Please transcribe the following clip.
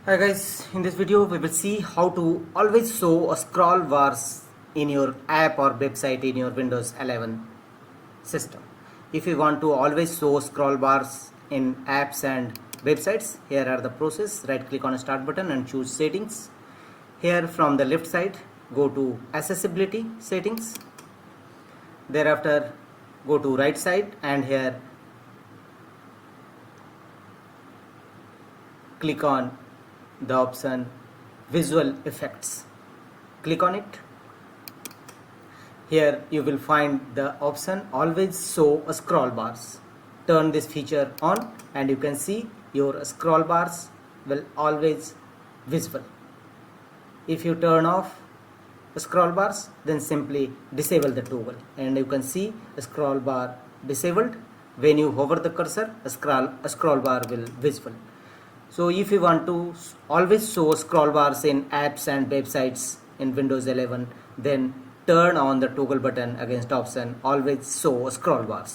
Hi guys, in this video we will see how to always show a scroll bars in your app or website in your Windows 11 system. If you want to always show scroll bars in apps and websites, here are the process. Right click on start button and choose settings. Here from the left side go to accessibility settings. Thereafter go to right side and here click on the option visual effects. Click on it. Here you will find the option always show a scroll bars. Turn this feature on and you can see your scroll bars will always visible. If you turn off scroll bars, then simply disable the toggle and you can see a scroll bar disabled. When you hover the cursor, a scroll bar will visible. So if you want to always show scroll bars in apps and websites in Windows 11, then turn on the toggle button against option always show scroll bars.